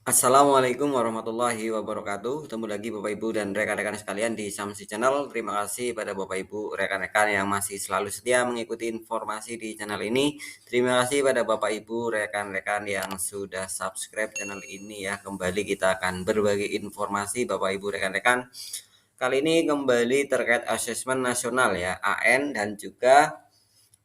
Assalamualaikum warahmatullahi wabarakatuh. Ketemu lagi Bapak Ibu dan rekan-rekan sekalian di Samsi Channel. Terima kasih pada Bapak Ibu rekan-rekan yang masih selalu setia mengikuti informasi di channel ini. Terima kasih pada Bapak Ibu rekan-rekan yang sudah subscribe channel ini ya. Kembali kita akan berbagi informasi Bapak Ibu rekan-rekan. Kali ini kembali terkait asesmen nasional ya, AN dan juga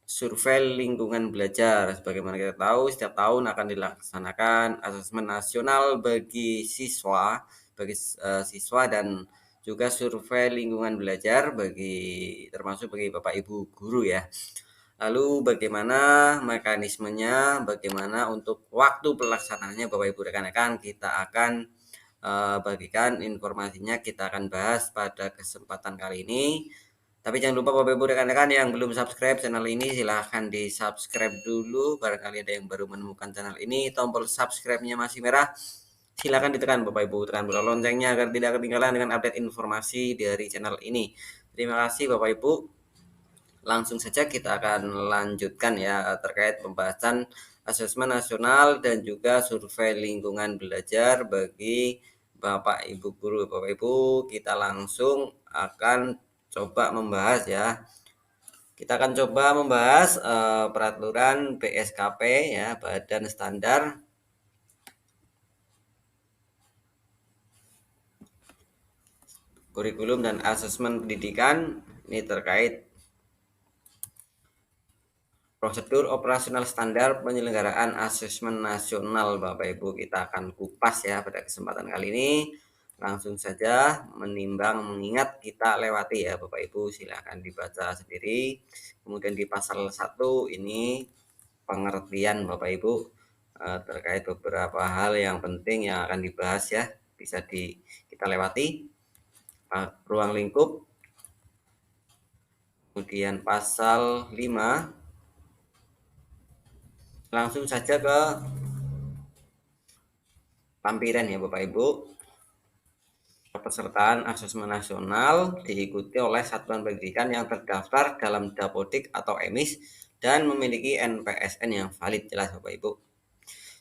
survei lingkungan belajar. Sebagaimana kita tahu, setiap tahun akan dilaksanakan asesmen nasional bagi siswa dan juga survei lingkungan belajar termasuk bagi Bapak Ibu guru ya. Lalu bagaimana mekanismenya, bagaimana untuk waktu pelaksanaannya Bapak Ibu rekan-rekan, kita akan bagikan informasinya, kita akan bahas pada kesempatan kali ini. Tapi jangan lupa Bapak Ibu rekan-rekan yang belum subscribe channel ini, silahkan di subscribe dulu. Barangkali ada yang baru menemukan channel ini, tombol subscribe-nya masih merah, silahkan ditekan Bapak Ibu, tekan tombol loncengnya agar tidak ketinggalan dengan update informasi dari channel ini. Terima kasih Bapak Ibu. Langsung saja kita akan lanjutkan ya terkait pembahasan asesmen nasional dan juga survei lingkungan belajar bagi Bapak Ibu guru. Bapak Ibu, kita langsung akan coba membahas ya. Kita akan coba membahas peraturan BSKP ya, Badan Standar Kurikulum dan Asesmen Pendidikan. Ini terkait prosedur operasional standar penyelenggaraan asesmen nasional. Bapak Ibu, kita akan kupas ya pada kesempatan kali ini. Langsung saja menimbang mengingat kita lewati ya Bapak Ibu, silakan dibaca sendiri. Kemudian di pasal 1 ini pengertian Bapak Ibu terkait beberapa hal yang penting yang akan dibahas ya, bisa kita lewati. Ruang lingkup, kemudian pasal 5, langsung saja ke lampiran ya Bapak Ibu. Pesertaan asesmen nasional diikuti oleh satuan pendidikan yang terdaftar dalam Dapodik atau EMIS dan memiliki NPSN yang valid. Jelas Bapak Ibu.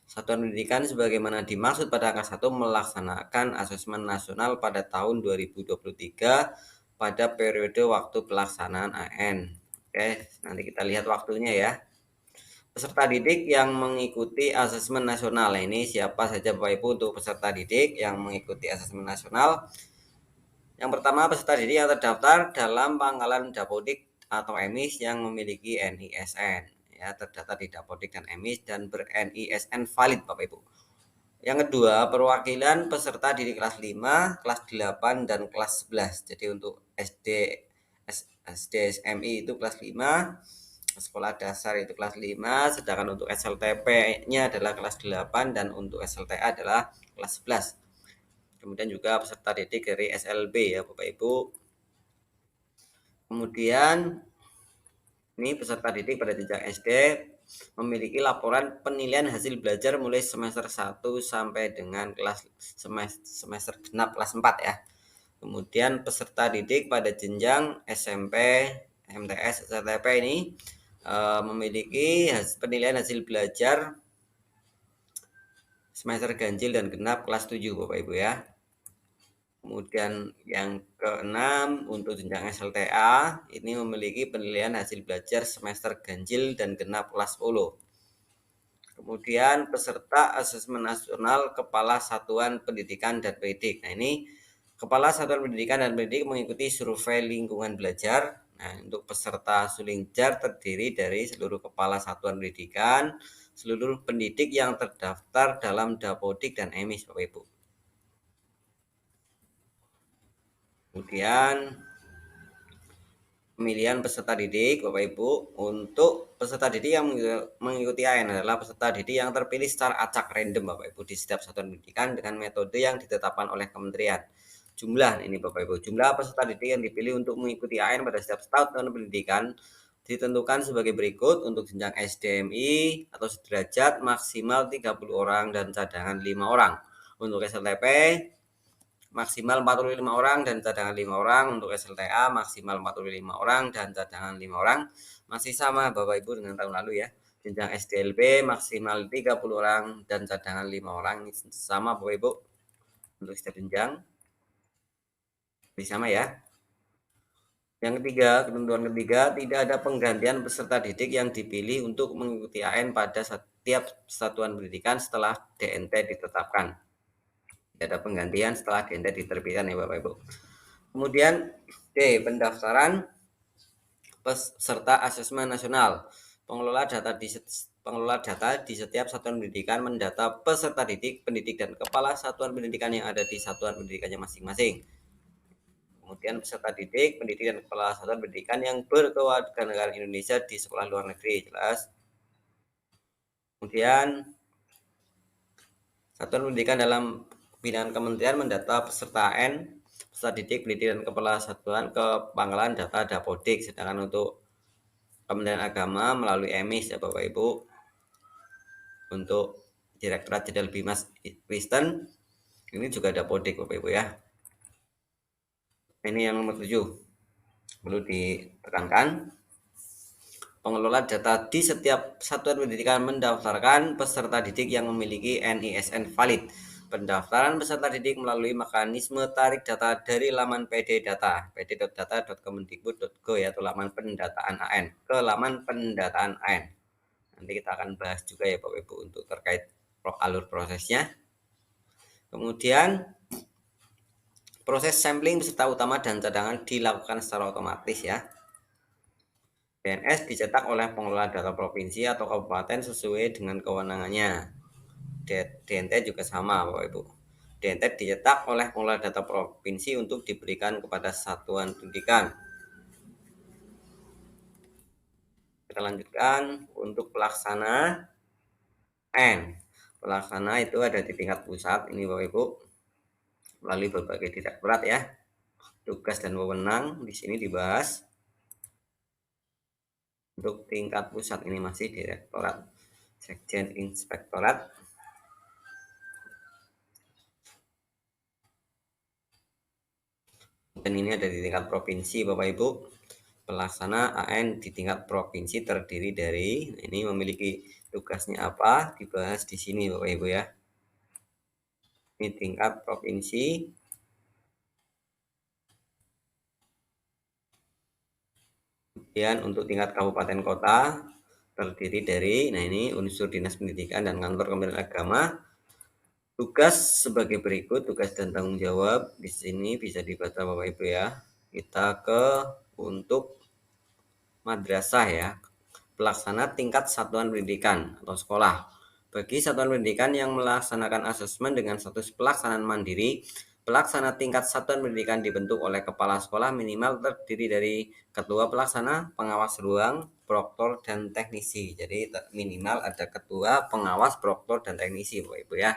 Satuan pendidikan sebagaimana dimaksud pada angka 1 melaksanakan asesmen nasional pada tahun 2023 pada periode waktu pelaksanaan AN. Oke, nanti kita lihat waktunya ya. Peserta didik yang mengikuti asesmen nasional. Ini siapa saja Bapak Ibu untuk peserta didik yang mengikuti asesmen nasional? Yang pertama, peserta didik yang terdaftar dalam pangkalan Dapodik atau EMIS yang memiliki NISN. Ya, terdaftar di Dapodik dan EMIS dan ber-NISN valid Bapak Ibu. Yang kedua, perwakilan peserta didik kelas 5, kelas 8, dan kelas 11. Jadi untuk SD SMI itu kelas 5, sekolah dasar itu kelas 5, sedangkan untuk SLTP-nya adalah kelas 8 dan untuk SLTA adalah kelas 11. Kemudian juga peserta didik dari SLB ya Bapak Ibu. Kemudian ini peserta didik pada jenjang SD memiliki laporan penilaian hasil belajar mulai semester 1 sampai dengan semester genap kelas 4 ya. Kemudian peserta didik pada jenjang SMP, MTS, STP ini memiliki penilaian hasil belajar semester ganjil dan genap kelas 7 Bapak Ibu ya. Kemudian yang keenam untuk jenjang SLTA ini memiliki penilaian hasil belajar semester ganjil dan genap kelas 10. Kemudian peserta asesmen nasional Kepala Satuan Pendidikan dan Pendidik. Nah ini Kepala Satuan Pendidikan dan Pendidik mengikuti survei lingkungan belajar. Nah untuk peserta Sulingjar terdiri dari seluruh Kepala Satuan Pendidikan, seluruh pendidik yang terdaftar dalam Dapodik dan EMIS Bapak Ibu. Kemudian pemilihan peserta didik Bapak Ibu. Untuk peserta didik yang mengikuti AN adalah peserta didik yang terpilih secara acak random Bapak Ibu di setiap satuan pendidikan dengan metode yang ditetapkan oleh kementerian. Jumlah ini Bapak Ibu, jumlah peserta didik yang dipilih untuk mengikuti AN pada setiap tahun pendidikan ditentukan sebagai berikut. Untuk jenjang SDMI atau sederajat maksimal 30 orang dan cadangan 5 orang. Untuk SLTP maksimal 45 orang dan cadangan 5 orang. Untuk SLTA maksimal 45 orang dan cadangan 5 orang. Masih sama Bapak Ibu dengan tahun lalu ya. Jenjang SDLB maksimal 30 orang dan cadangan 5 orang. Ini sama Bapak Ibu untuk setiap jenjang. Ini sama ya. Yang ketiga, ketentuan ketiga, tidak ada penggantian peserta didik yang dipilih untuk mengikuti AN pada setiap satuan pendidikan setelah DNT ditetapkan. Tidak ada penggantian setelah DNT diterbitkan ya Bapak Ibu. Kemudian D. Pendaftaran peserta asesmen nasional. Pengelola data di setiap satuan pendidikan mendata peserta didik, pendidik, dan kepala satuan pendidikan yang ada di satuan pendidikannya masing-masing. Kemudian peserta didik, pendidik, dan kepala satuan pendidikan yang berkewarganegaraan Indonesia di sekolah luar negeri, jelas. Kemudian satuan pendidikan dalam binaan kementerian mendata peserta AN, peserta didik, pendidik, dan kepala satuan ke pangkalan data Dapodik. Sedangkan untuk Kementerian Agama melalui EMIS ya Bapak Ibu. Untuk Direktorat Jenderal Bimas Kristen ini juga Dapodik Bapak Ibu ya. Ini yang nomor 7 perlu ditekankan. Pengelola data di setiap satuan pendidikan mendaftarkan peserta didik yang memiliki NISN valid. Pendaftaran peserta didik melalui mekanisme tarik data dari laman PD Data, pd.data.kemendikbud.go ya, atau laman pendataan AN, ke laman pendataan AN. Nanti kita akan bahas juga ya Bapak Ibu untuk terkait alur prosesnya. Kemudian proses sampling peserta utama dan cadangan dilakukan secara otomatis ya. DNS dicetak oleh pengelola data provinsi atau kabupaten sesuai dengan kewenangannya. DNT juga sama Bapak Ibu. DNT dicetak oleh pengelola data provinsi untuk diberikan kepada satuan pendidikan. Kita lanjutkan untuk pelaksana N. Pelaksana itu ada di tingkat pusat ini Bapak Ibu, melalui berbagai direktorat ya. Tugas dan wewenang di sini dibahas. Untuk tingkat pusat ini masih direktorat, sekjen, inspektorat. Dan ini ada di tingkat provinsi Bapak Ibu. Pelaksana AN di tingkat provinsi terdiri dari ini memiliki tugasnya apa dibahas di sini Bapak Ibu ya. Ini tingkat provinsi. Kemudian untuk tingkat kabupaten kota terdiri dari ini unsur dinas pendidikan dan kantor Kementerian Agama. Tugas sebagai berikut, tugas dan tanggung jawab di sini bisa dibaca Bapak Ibu ya. Kita ke untuk madrasah ya, pelaksana tingkat satuan pendidikan atau sekolah. Bagi satuan pendidikan yang melaksanakan asesmen dengan status pelaksanaan mandiri, pelaksana tingkat satuan pendidikan dibentuk oleh kepala sekolah minimal terdiri dari ketua pelaksana, pengawas ruang, proktor, dan teknisi. Jadi minimal ada ketua, pengawas, proktor, dan teknisi Bapak Ibu ya.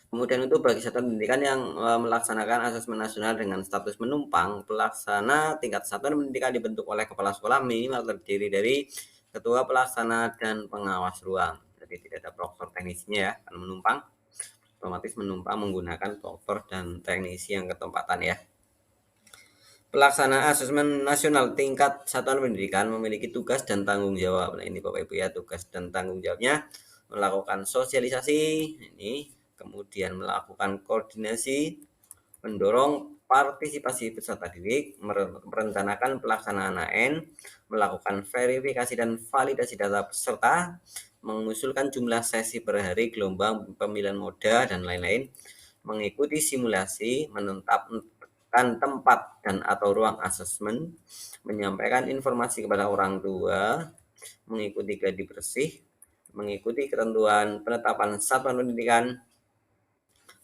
Kemudian untuk bagi satuan pendidikan yang melaksanakan asesmen nasional dengan status menumpang, pelaksana tingkat satuan pendidikan dibentuk oleh kepala sekolah minimal terdiri dari ketua pelaksana dan pengawas ruang. Jadi tidak ada proktor teknisnya ya, karena menumpang otomatis menumpang menggunakan proktor dan teknisi yang ketempatan ya. Pelaksana asesmen nasional tingkat satuan pendidikan memiliki tugas dan tanggung jawab. Nah ini Bapak Ibu ya, tugas dan tanggung jawabnya melakukan sosialisasi ini, kemudian melakukan koordinasi, mendorong partisipasi peserta didik, merencanakan pelaksanaan AN, melakukan verifikasi dan validasi data peserta, mengusulkan jumlah sesi per hari, gelombang, pemilihan moda, dan lain-lain, mengikuti simulasi, menetapkan tempat dan atau ruang asesmen, menyampaikan informasi kepada orang tua, mengikuti gladi bersih, mengikuti ketentuan penetapan satuan pendidikan,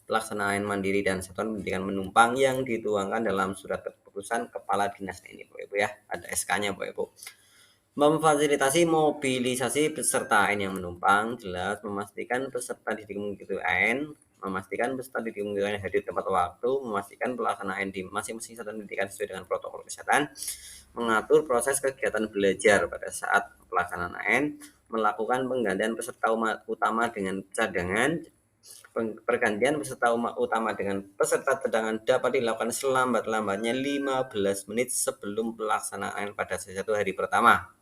pelaksanaan mandiri dan satuan pendidikan menumpang yang dituangkan dalam surat keputusan kepala dinas ini Bapak Ibu ya, ada SK-nya Bapak Ibu. Memfasilitasi mobilisasi peserta AN yang menumpang, jelas memastikan peserta didik mengikuti AN, memastikan peserta didik mengikuti hadir tepat waktu, memastikan pelaksanaan di masing-masing satuan pendidikan sesuai dengan protokol kesehatan, mengatur proses kegiatan belajar pada saat pelaksanaan AN, melakukan penggantian peserta utama dengan cadangan. Pergantian peserta utama dengan peserta cadangan dapat dilakukan selambat-lambatnya 15 menit sebelum pelaksanaan pada sesi 1 hari pertama.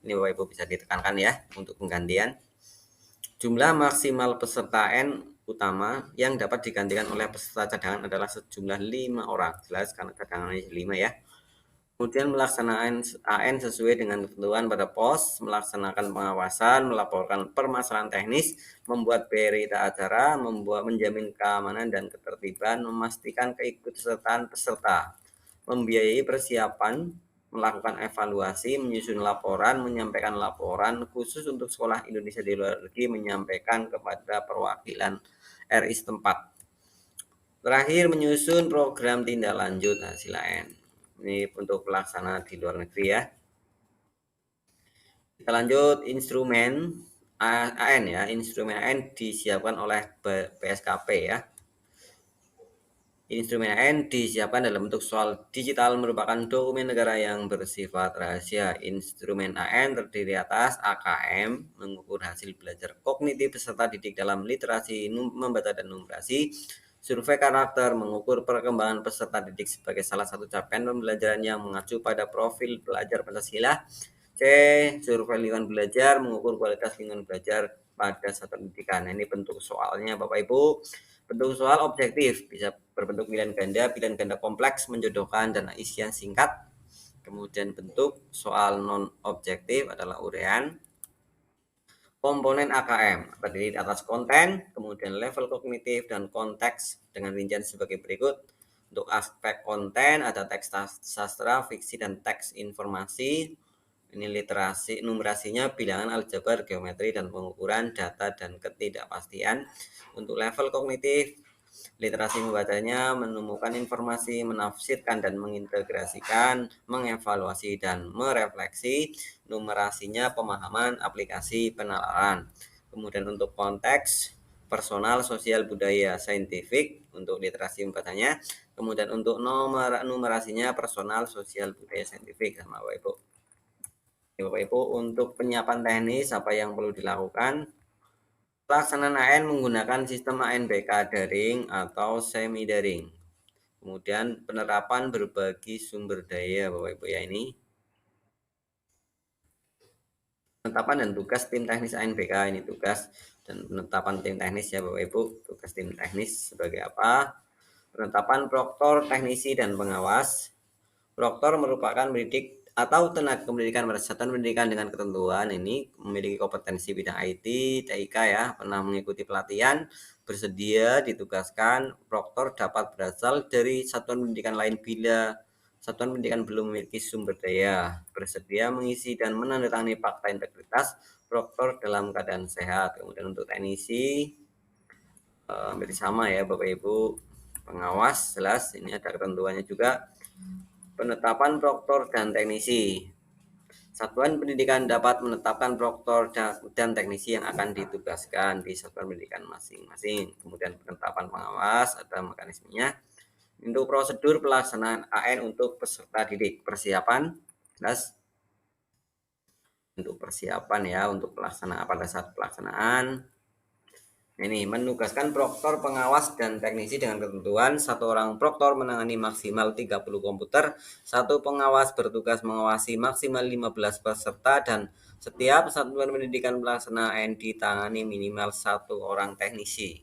Ini Bapak Ibu bisa ditekankan ya untuk penggantian. Jumlah maksimal peserta N utama yang dapat digantikan oleh peserta cadangan adalah sejumlah 5 orang. Jelas karena cadangannya 5 ya. Kemudian melaksanakan AN sesuai dengan ketentuan pada pos, melaksanakan pengawasan, melaporkan permasalahan teknis, membuat berita acara, menjamin keamanan dan ketertiban, memastikan keikutsertaan peserta, membiayai persiapan, melakukan evaluasi, menyusun laporan, menyampaikan laporan khusus untuk sekolah Indonesia di luar negeri, menyampaikan kepada perwakilan RI setempat. Terakhir, menyusun program tindak lanjut hasil AN. Ini untuk pelaksana di luar negeri ya. Kita lanjut instrumen AN ya. Instrumen AN disiapkan oleh PSKP ya. Instrumen AN disiapkan dalam bentuk soal digital merupakan dokumen negara yang bersifat rahasia. Instrumen AN terdiri atas AKM, mengukur hasil belajar kognitif peserta didik dalam literasi membaca dan numerasi. Survei karakter mengukur perkembangan peserta didik sebagai salah satu capaian pembelajaran yang mengacu pada profil pelajar Pancasila. C. Survei lingkungan belajar mengukur kualitas lingkungan belajar pada satuan pendidikan. Ini bentuk soalnya Bapak Ibu. Bentuk soal objektif bisa berbentuk pilihan ganda kompleks, menjodohkan, dan isian singkat. Kemudian bentuk soal non objektif adalah uraian. Komponen AKM terdiri atas konten, kemudian level kognitif dan konteks dengan rincian sebagai berikut. Untuk aspek konten ada teks sastra, fiksi, dan teks informasi. Ini literasi, numerasinya bilangan, aljabar, geometri, dan pengukuran data dan ketidakpastian. Untuk level kognitif, literasi membacanya, menemukan informasi, menafsirkan dan mengintegrasikan, mengevaluasi dan merefleksi. Numerasinya pemahaman, aplikasi, penalaran. Kemudian untuk konteks, personal, sosial, budaya, saintifik untuk literasi membacanya. Kemudian untuk numerasinya personal, sosial, budaya, saintifik sama Bapak Ibu. Bapak Ibu, untuk penyiapan teknis apa yang perlu dilakukan? Pelaksanaan AN menggunakan sistem ANBK daring atau semi daring. Kemudian penerapan berbagi sumber daya Bapak Ibu ya, ini penetapan dan tugas tim teknis ANBK, ini tugas dan penetapan tim teknis ya Bapak Ibu. Tugas tim teknis sebagai apa? Penetapan proktor, teknisi, dan pengawas. Proktor merupakan pendidik atau tenaga pendidikan pada satuan pendidikan dengan ketentuan ini memiliki kompetensi bidang IT, TIK ya, pernah mengikuti pelatihan, bersedia ditugaskan. Proktor dapat berasal dari satuan pendidikan lain bila satuan pendidikan belum memiliki sumber daya, bersedia mengisi dan menandatangani fakta integritas proktor dalam keadaan sehat. Kemudian untuk teknisi hampir sama ya Bapak Ibu. Pengawas jelas ini ada ketentuannya juga. Penetapan proktor dan teknisi. Satuan pendidikan dapat menetapkan proktor dan teknisi yang akan ditugaskan di satuan pendidikan masing-masing. Kemudian penetapan pengawas ada mekanismenya. Untuk prosedur pelaksanaan AN untuk peserta didik, persiapan jelas. Untuk persiapan ya, untuk pelaksanaan pada saat pelaksanaan. Ini menugaskan proktor, pengawas, dan teknisi dengan ketentuan satu orang proktor menangani maksimal 30 komputer, satu pengawas bertugas mengawasi maksimal 15 peserta, dan setiap satuan pendidikan pelaksana AN ditangani minimal satu orang teknisi.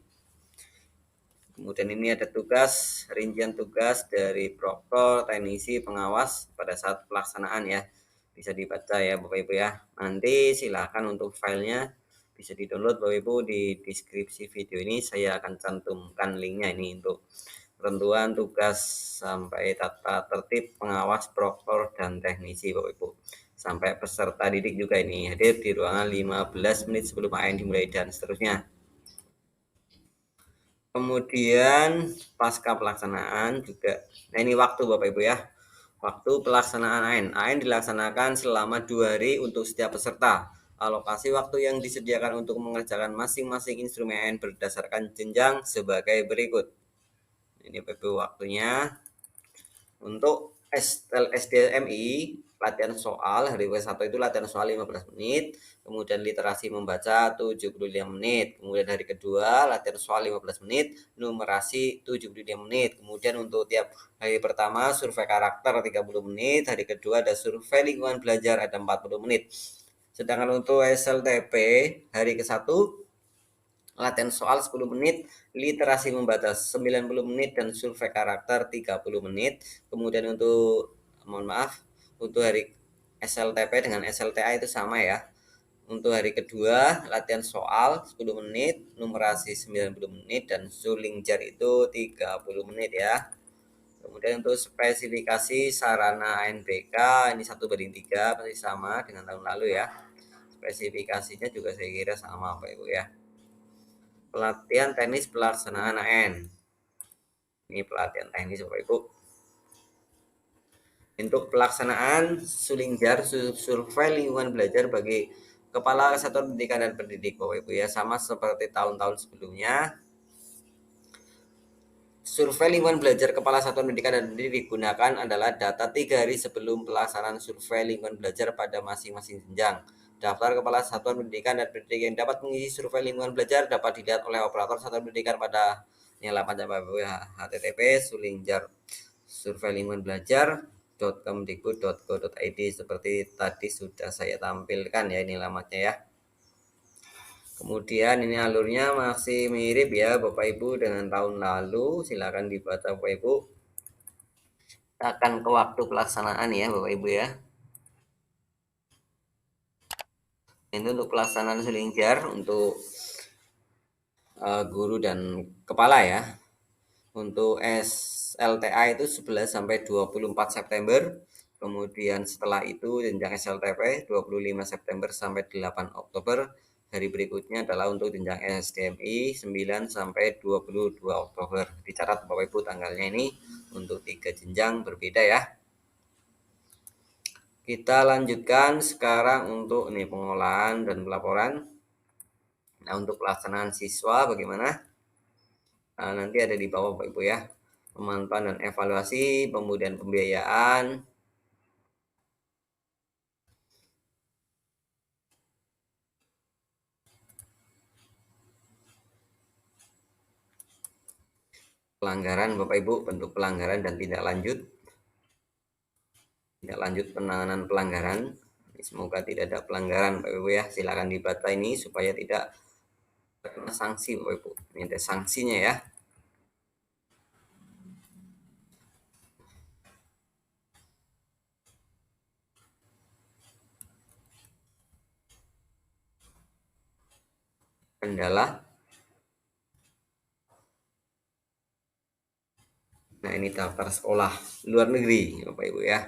Kemudian ini ada tugas, rincian tugas dari proktor, teknisi, pengawas pada saat pelaksanaan ya. Bisa dibaca ya Bapak Ibu ya. Nanti silakan untuk filenya bisa di-download Bapak Ibu di deskripsi video ini. Saya akan cantumkan linknya ini untuk ketentuan tugas sampai tata tertib pengawas, proktor, dan teknisi Bapak Ibu. Sampai peserta didik juga ini hadir di ruangan 15 menit sebelum AN dimulai dan seterusnya. Kemudian pasca pelaksanaan juga, nah ini waktu Bapak Ibu ya. Waktu pelaksanaan AN dilaksanakan selama 2 hari untuk setiap peserta. Alokasi waktu yang disediakan untuk mengerjakan masing-masing instrumen AN berdasarkan jenjang sebagai berikut. Ini Bapak Ibu waktunya. Untuk SDMI latihan soal hari ke-1 itu latihan soal 15 menit, kemudian literasi membaca 75 menit, kemudian hari kedua latihan soal 15 menit, numerasi 75 menit, kemudian untuk tiap hari pertama survei karakter 30 menit, hari kedua ada survei lingkungan belajar ada 40 menit. Sedangkan untuk SLTP hari ke-1 latihan soal 10 menit, literasi membaca 90 menit, dan survei karakter 30 menit. Kemudian untuk, mohon maaf, untuk hari SLTP dengan SLTA itu sama ya. Untuk hari kedua, latihan soal 10 menit, numerasi 90 menit, dan suling jar itu 30 menit ya. Kemudian untuk spesifikasi sarana ANBK ini 1:3, masih sama dengan tahun lalu ya. Spesifikasinya juga saya kira sama Bapak Ibu ya. Pelatihan teknis pelaksanaan AN. Ini pelatihan teknis Bapak Ibu. Untuk pelaksanaan suling jar survei lingkungan belajar bagi kepala satuan pendidikan dan pendidik Bapak Ibu ya, sama seperti tahun-tahun sebelumnya. Survei lingkungan belajar kepala satuan pendidikan dan pendidik digunakan adalah data 3 hari sebelum pelaksanaan survei lingkungan belajar pada masing-masing jenjang. Daftar kepala satuan pendidikan dan pendidik yang dapat mengisi survei lingkungan belajar dapat dilihat oleh operator satuan pendidikan pada laman http sulingjar survei lingkungan belajar.kemdikbud.go.id seperti tadi sudah saya tampilkan ya, ini alamatnya ya. Kemudian ini alurnya masih mirip ya Bapak Ibu dengan tahun lalu. Silakan dibaca Bapak Ibu. Kita akan ke waktu pelaksanaan ya Bapak Ibu ya. Ini untuk pelaksanaan suling jar untuk guru dan kepala ya. Untuk SLTA itu 11 sampai 24 September. Kemudian setelah itu jenjang SLTP 25 September sampai 8 Oktober. Hari berikutnya adalah untuk jenjang SDMI 9 sampai 22 Oktober. Dicatat Bapak Ibu tanggalnya ini untuk 3 jenjang berbeda ya. Kita lanjutkan sekarang untuk ini pengolahan dan pelaporan. Nah, untuk pelaksanaan siswa bagaimana? Nah, nanti ada di bawah Bapak Ibu ya. Pemantauan dan evaluasi, kemudian pembiayaan, pelanggaran Bapak Ibu, bentuk pelanggaran dan tindak lanjut penanganan pelanggaran. Semoga tidak ada pelanggaran Bapak Ibu ya. Silakan dibaca ini supaya tidak kena sanksi Bapak Ibu. Ini ada sanksinya ya. Kendala. Nah, ini daftar sekolah luar negeri Bapak Ibu ya.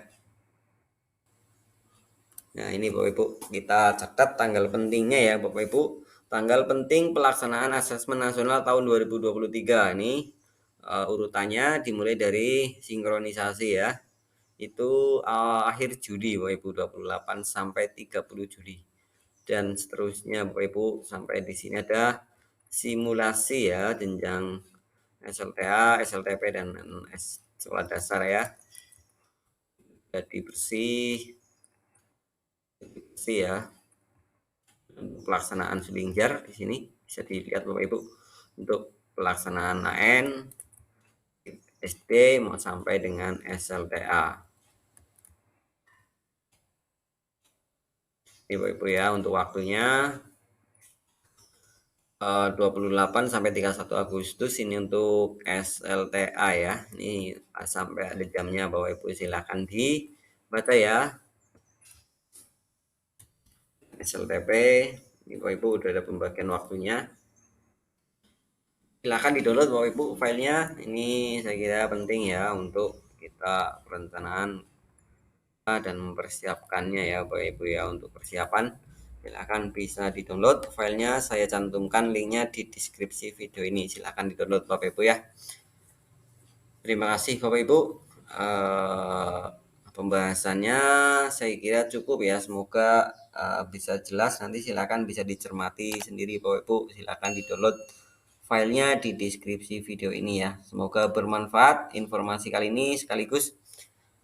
Nah, ini Bapak Ibu, kita catat tanggal pentingnya ya Bapak Ibu. Tanggal penting pelaksanaan asesmen nasional tahun 2023 ini urutannya dimulai dari sinkronisasi ya. Itu akhir Juli Bapak Ibu, 28 sampai 30 Juli. Dan seterusnya Bapak Ibu, sampai di sini ada simulasi ya jenjang SLTA, SLTP dan sekolah dasar ya. Jadi bersih ya. Pelaksanaan suling jar di sini bisa dilihat Bapak Ibu untuk pelaksanaan AN, SD mau sampai dengan SLTA. Ini Bapak Ibu ya, untuk waktunya 28 sampai 31 Agustus ini untuk SLTA ya. Ini sampai ada jamnya Bapak Ibu, silakan dibaca ya. SLTP ini Bapak Ibu udah ada pembagian waktunya. Silakan di-download Bapak Ibu filenya. Ini saya kira penting ya untuk kita perencanaan dan mempersiapkannya ya Bapak Ibu ya. Untuk persiapan silakan bisa di-download filenya, saya cantumkan linknya di deskripsi video ini. Silakan di-download Bapak Ibu ya. Terima kasih Bapak Ibu. Pembahasannya saya kira cukup ya. Semoga bisa jelas. Nanti silakan bisa dicermati sendiri Bapak Ibu. Silakan di-download filenya di deskripsi video ini ya. Semoga bermanfaat informasi kali ini, sekaligus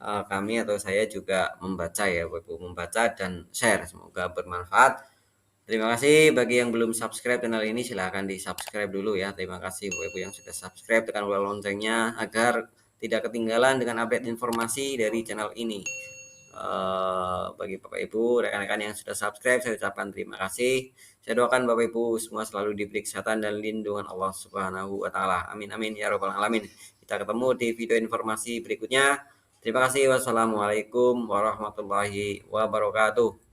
kami atau saya juga membaca ya Bapak Ibu, membaca dan share. Semoga bermanfaat. Terima kasih bagi yang belum subscribe channel ini, silahkan di subscribe dulu ya. Terima kasih Bapak Ibu yang sudah subscribe, tekan loncengnya agar tidak ketinggalan dengan update informasi dari channel ini. Bagi Bapak Ibu, rekan-rekan yang sudah subscribe, saya ucapkan terima kasih. Saya doakan Bapak Ibu semua selalu diberi kesehatan dan lindungan Allah Subhanahu wa taala. Amin amin ya rabbal alamin. Kita ketemu di video informasi berikutnya. Terima kasih. Wassalamualaikum warahmatullahi wabarakatuh.